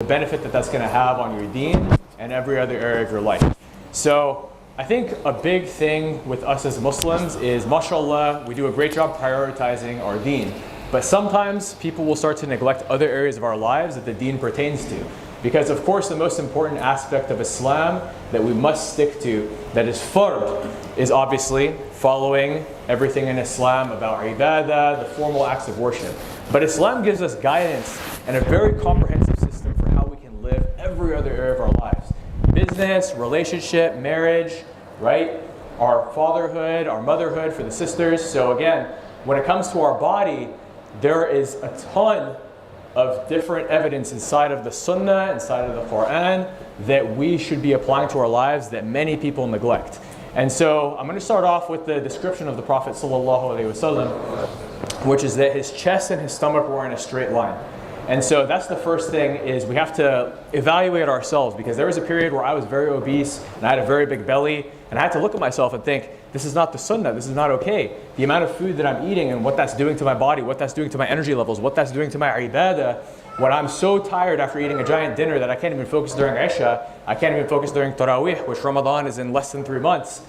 the benefit that that's going to have on your deen and every other area of your life. So I think a big thing with us as Muslims is, mashallah, we do a great job prioritizing our deen. But sometimes people will start to neglect other areas of our lives that the deen pertains to. Because of course the most important aspect of Islam that we must stick to, that is fard, is obviously following everything in Islam about ibadah, the formal acts of worship. But Islam gives us guidance and a very comprehensive system for how we can live every other area of our lives. Business, relationship, marriage, right? Our fatherhood, our motherhood for the sisters. So again, when it comes to our body, there is a ton of different evidence inside of the Sunnah, inside of the Quran, that we should be applying to our lives that many people neglect. And so I'm going to start off with the description of the Prophet ﷺ, which is that his chest and his stomach were in a straight line. And so that's the first thing, is we have to evaluate ourselves, because there was a period where I was very obese and I had a very big belly, and I had to look at myself and think, this is not the Sunnah, this is not okay. The amount of food that I'm eating and what that's doing to my body, what that's doing to my energy levels, what that's doing to my ibadah, when I'm so tired after eating a giant dinner that I can't even focus during Isha, I can't even focus during Taraweeh, which Ramadan is in less than 3 months.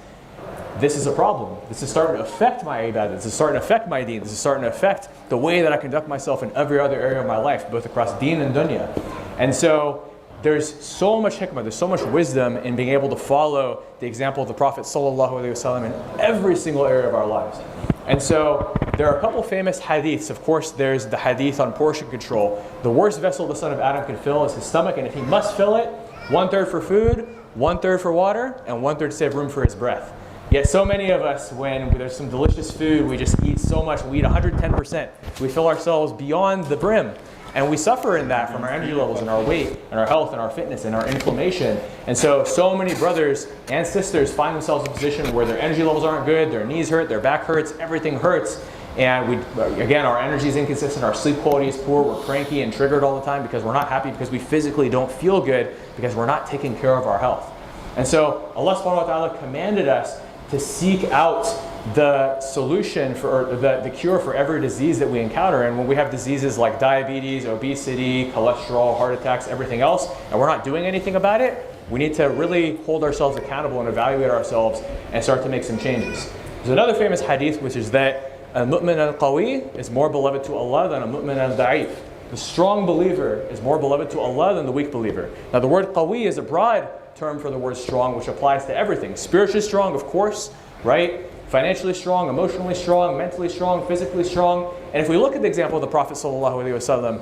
This is a problem. This is starting to affect my ibadah. This is starting to affect my deen. This is starting to affect the way that I conduct myself in every other area of my life, both across deen and dunya. And so there's so much hikmah, there's so much wisdom in being able to follow the example of the Prophet ﷺ in every single area of our lives. And so there are a couple famous hadiths. Of course, there's the hadith on portion control. The worst vessel the son of Adam can fill is his stomach, and if he must fill it, 1/3 for food, 1/3 for water, and 1/3 to save room for his breath. Yet so many of us, when there's some delicious food, we just eat so much, we eat 110%. We fill ourselves beyond the brim. And we suffer in that from our energy levels and our weight and our health and our fitness and our inflammation. And so many brothers and sisters find themselves in a position where their energy levels aren't good, their knees hurt, their back hurts, everything hurts. And again, our energy is inconsistent, our sleep quality is poor, we're cranky and triggered all the time because we're not happy, because we physically don't feel good, because we're not taking care of our health. And so Allah subhanahu wa ta'ala commanded us to seek out the solution for, or the cure for every disease that we encounter. And when we have diseases like diabetes, obesity, cholesterol, heart attacks, everything else, and we're not doing anything about it, we need to really hold ourselves accountable and evaluate ourselves and start to make some changes. There's another famous hadith, which is that a mu'min al-qawi is more beloved to Allah than a mu'min al-da'if. The strong believer is more beloved to Allah than the weak believer. Now the word qawi is a broad term for the word strong, which applies to everything. Spiritually strong, of course, right? Financially strong, emotionally strong, mentally strong, physically strong. And if we look at the example of the Prophet ﷺ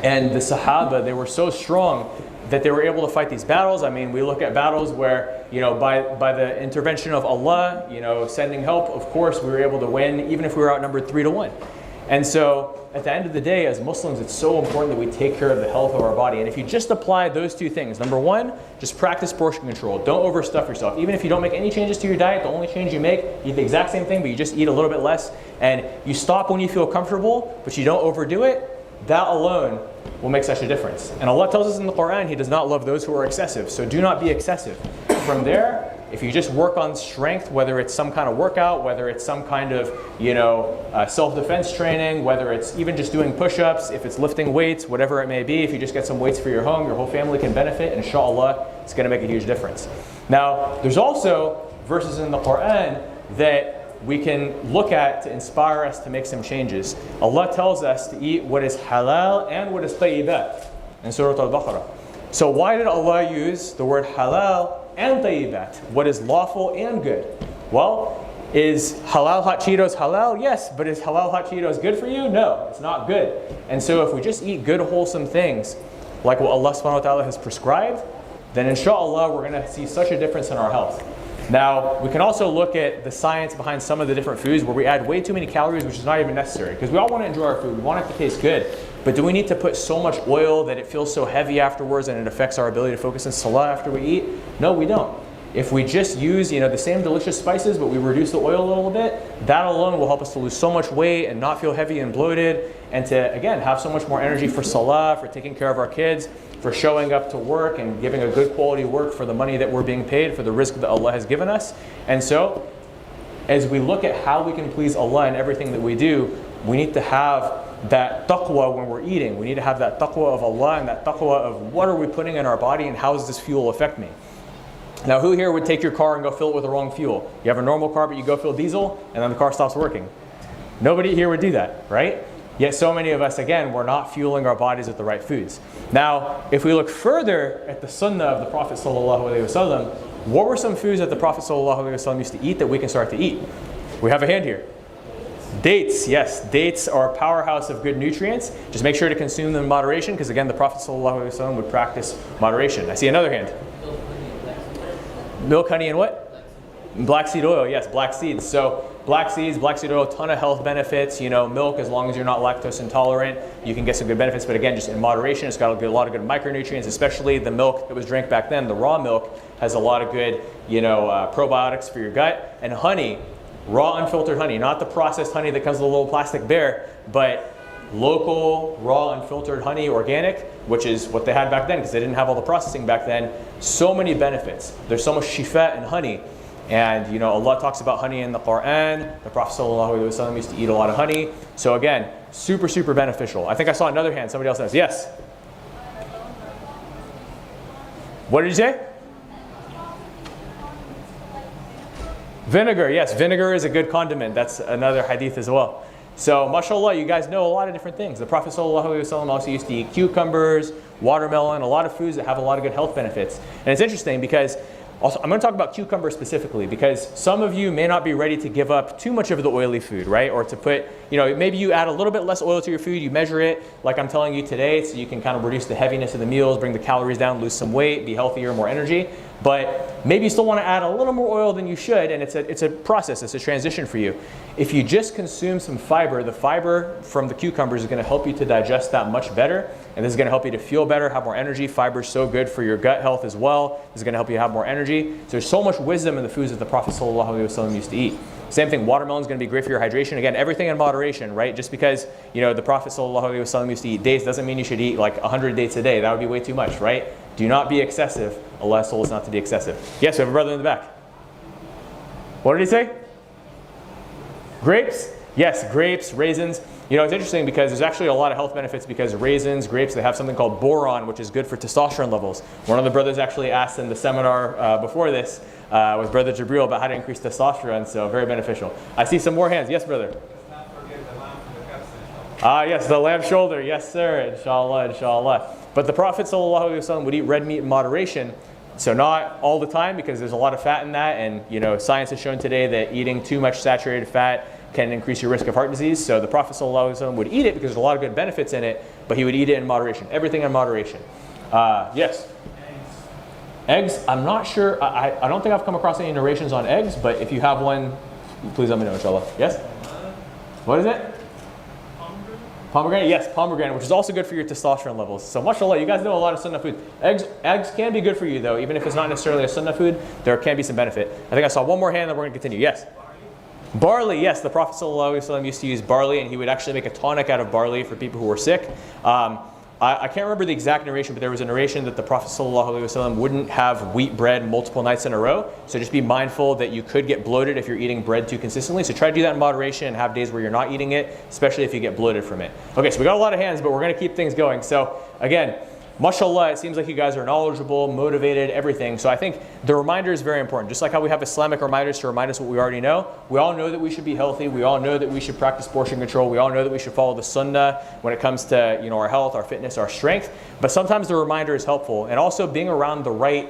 and the Sahaba, they were so strong that they were able to fight these battles. I mean, we look at battles where, by the intervention of Allah, sending help, of course, we were able to win, even if we were outnumbered 3-1. And so, at the end of the day, as Muslims, it's so important that we take care of the health of our body. And if you just apply those two things, number one, just practice portion control. Don't overstuff yourself. Even if you don't make any changes to your diet, the only change you make, you eat the exact same thing, but you just eat a little bit less. And you stop when you feel comfortable, but you don't overdo it. That alone will make such a difference. And Allah tells us in the Quran, He does not love those who are excessive. So do not be excessive. From there, if you just work on strength, whether it's some kind of workout, whether it's some kind of, self-defense training, whether it's even just doing push-ups, if it's lifting weights, whatever it may be, if you just get some weights for your home, your whole family can benefit, and inshallah, it's going to make a huge difference. Now, there's also verses in the Quran that we can look at to inspire us to make some changes. Allah tells us to eat what is halal and what is tayyibat in Surah Al-Baqarah. So why did Allah use the word halal and tayyibat? What is lawful and good? Well, is halal hot Cheetos halal? Yes, but is halal hot Cheetos good for you? No, it's not good. And so if we just eat good, wholesome things, like what Allah subhanahu wa ta'ala has prescribed, then inshallah we're going to see such a difference in our health. Now, we can also look at the science behind some of the different foods where we add way too many calories, which is not even necessary. Because we all want to enjoy our food, we want it to taste good. But do we need to put so much oil that it feels so heavy afterwards and it affects our ability to focus in salah after we eat? No, we don't. If we just use the same delicious spices, but we reduce the oil a little bit, that alone will help us to lose so much weight and not feel heavy and bloated, and to, again, have so much more energy for salah, for taking care of our kids, for showing up to work and giving a good quality work for the money that we're being paid, for the rizq that Allah has given us. And so, as we look at how we can please Allah in everything that we do, we need to have that taqwa when we're eating. We need to have that taqwa of Allah and that taqwa of what are we putting in our body and how does this fuel affect me. Now, who here would take your car and go fill it with the wrong fuel? You have a normal car, but you go fill diesel, and then the car stops working. Nobody here would do that, right? Yet so many of us, again, we're not fueling our bodies with the right foods. Now, if we look further at the sunnah of the Prophet ﷺ, what were some foods that the Prophet ﷺ used to eat that we can start to eat? We have a hand here. Dates, yes. Dates are a powerhouse of good nutrients. Just make sure to consume them in moderation, because again, the Prophet ﷺ would practice moderation. I see another hand. Milk, honey, and what? Black seed oil, yes, black seeds. So black seeds, black seed oil, ton of health benefits. You know, milk, as long as you're not lactose intolerant, you can get some good benefits. But again, just in moderation, it's got a lot of good micronutrients, especially the milk that was drank back then. The raw milk has a lot of good, probiotics for your gut. And honey, raw unfiltered honey, not the processed honey that comes with a little plastic bear, but local, raw, unfiltered honey, organic, which is what they had back then because they didn't have all the processing back then. So many benefits. There's so much shifa in honey. And Allah talks about honey in the Quran. The Prophet ﷺ used to eat a lot of honey. So again, super, super beneficial. I think I saw another hand. Somebody else has. Yes? What did you say? Vinegar. Yes, vinegar is a good condiment. That's another hadith as well. So, mashallah, you guys know a lot of different things. The Prophet ﷺ also used to eat cucumbers, watermelon, a lot of foods that have a lot of good health benefits. And it's interesting because also, I'm going to talk about cucumber specifically because some of you may not be ready to give up too much of the oily food, right? Or to put, maybe you add a little bit less oil to your food, you measure it like I'm telling you today so you can kind of reduce the heaviness of the meals, bring the calories down, lose some weight, be healthier, more energy. But maybe you still want to add a little more oil than you should, and it's a process, it's a transition for you. If you just consume some fiber, the fiber from the cucumbers is going to help you to digest that much better, and this is going to help you to feel better, have more energy. Fiber is so good for your gut health as well. This is going to help you have more energy. So there's so much wisdom in the foods that the Prophet ﷺ used to eat. Same thing, watermelon is going to be great for your hydration. Again, everything in moderation, right? Just because the Prophet ﷺ used to eat dates doesn't mean you should eat like 100 dates a day. That would be way too much, right? Do not be excessive. Allah told us not to be excessive. Yes, we have a brother in the back. What did he say? Grapes? Yes, grapes, raisins. It's interesting because there's actually a lot of health benefits because raisins, grapes, they have something called boron, which is good for testosterone levels. One of the brothers actually asked in the seminar before this with Brother Jabril about how to increase testosterone, so very beneficial. I see some more hands. Yes, brother? Let's not forget the lamb for the capsule. Yes, the lamb shoulder. Yes, sir. Inshallah, inshallah. But the Prophet ﷺ would eat red meat in moderation. So not all the time because there's a lot of fat in that. And science has shown today that eating too much saturated fat can increase your risk of heart disease. So the Prophet ﷺ would eat it because there's a lot of good benefits in it. But he would eat it in moderation. Everything in moderation. Yes? Eggs, I'm not sure. I don't think I've come across any narrations on eggs. But if you have one, please let me know, inshallah. Yes? What is it? Pomegranate, yes, pomegranate, which is also good for your testosterone levels. So mashallah, you guys know a lot of sunnah food. Eggs can be good for you though, even if it's not necessarily a sunnah food, there can be some benefit. I think I saw one more hand, then we're going to continue. Yes? Barley, yes, the Prophet ﷺ used to use barley, and he would actually make a tonic out of barley for people who were sick. I can't remember the exact narration, but there was a narration that the Prophet ﷺ wouldn't have wheat bread multiple nights in a row. So just be mindful that you could get bloated if you're eating bread too consistently. So try to do that in moderation and have days where you're not eating it, especially if you get bloated from it. Okay, so we got a lot of hands, but we're going to keep things going. So again, mashallah, it seems like you guys are knowledgeable, motivated, everything. So I think the reminder is very important. Just like how we have Islamic reminders to remind us what we already know, we all know that we should be healthy. We all know that we should practice portion control. We all know that we should follow the sunnah when it comes to our health, our fitness, our strength. But sometimes the reminder is helpful. And also being around the right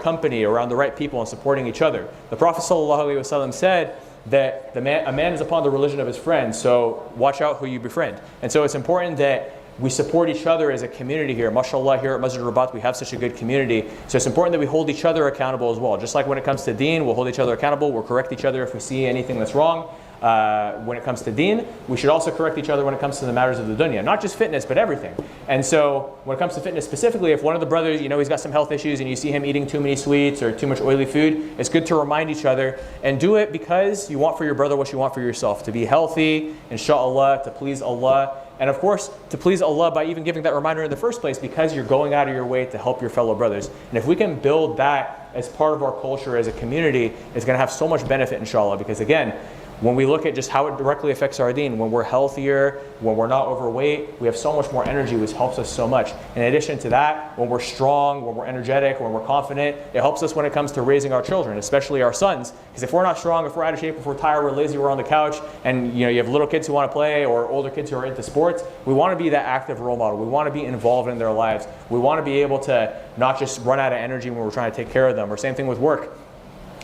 company, around the right people and supporting each other. The Prophet ﷺ said that a man is upon the religion of his friend. So watch out who you befriend. And so it's important that we support each other as a community here. MashaAllah, here at Masjid Rabat, we have such a good community. So it's important that we hold each other accountable as well. Just like when it comes to deen, we'll hold each other accountable. We'll correct each other if we see anything that's wrong. When it comes to deen, we should also correct each other when it comes to the matters of the dunya. Not just fitness, but everything. And so when it comes to fitness specifically, if one of the brothers, he's got some health issues and you see him eating too many sweets or too much oily food, it's good to remind each other and do it because you want for your brother what you want for yourself. To be healthy, inshallah, to please Allah. And of course, to please Allah by even giving that reminder in the first place because you're going out of your way to help your fellow brothers. And if we can build that as part of our culture as a community, it's going to have so much benefit, inshallah. Because again, When we look at just how it directly affects our deen, when we're healthier, when we're not overweight, we have so much more energy, which helps us so much. In addition to that, when we're strong, when we're energetic, when we're confident, it helps us when it comes to raising our children, especially our sons. Because if we're not strong, if we're out of shape, if we're tired, we're lazy, we're on the couch, and you have little kids who want to play or older kids who are into sports, we want to be that active role model. We want to be involved in their lives. We want to be able to not just run out of energy when we're trying to take care of them. Or same thing with work.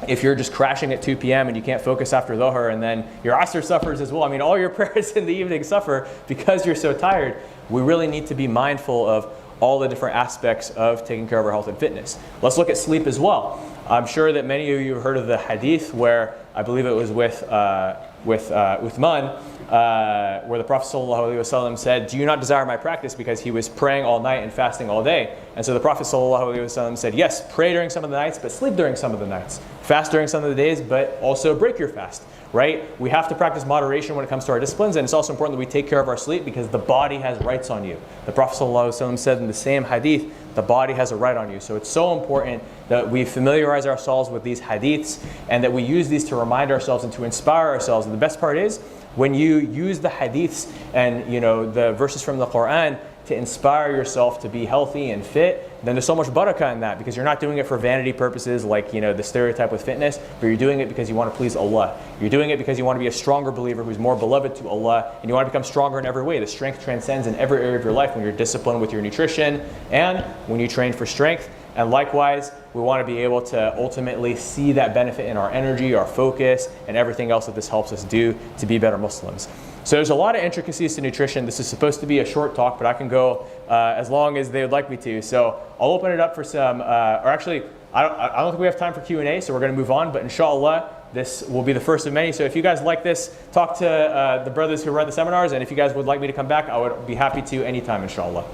If you're just crashing at 2 p.m. and you can't focus after Dhuhr, and then your Asr suffers as well. I mean, all your prayers in the evening suffer because you're so tired. We really need to be mindful of all the different aspects of taking care of our health and fitness. Let's look at sleep as well. I'm sure that many of you have heard of the hadith where, I believe it was with Uthman, where the Prophet ﷺ said, "Do you not desire my practice?" Because he was praying all night and fasting all day. And so the Prophet ﷺ said, yes, pray during some of the nights, but sleep during some of the nights. Fast during some of the days, but also break your fast. Right? We have to practice moderation when it comes to our disciplines, and it's also important that we take care of our sleep because the body has rights on you. The Prophet ﷺ said in the same hadith, the body has a right on you. So it's so important that we familiarize ourselves with these hadiths and that we use these to remind ourselves and to inspire ourselves. And the best part is when you use the hadiths and the verses from the Quran to inspire yourself to be healthy and fit, then there's so much barakah in that, because you're not doing it for vanity purposes like the stereotype with fitness, but you're doing it because you want to please Allah. You're doing it because you want to be a stronger believer who's more beloved to Allah, and you want to become stronger in every way. The strength transcends in every area of your life when you're disciplined with your nutrition and when you train for strength. And likewise, we want to be able to ultimately see that benefit in our energy, our focus, and everything else that this helps us do to be better Muslims. So there's a lot of intricacies to nutrition. This is supposed to be a short talk, but I can go as long as they would like me to. So I'll open it up for some, or actually, I don't think we have time for Q&A, so we're going to move on. But inshallah, this will be the first of many. So if you guys like this, talk to the brothers who run the seminars. And if you guys would like me to come back, I would be happy to anytime, inshallah.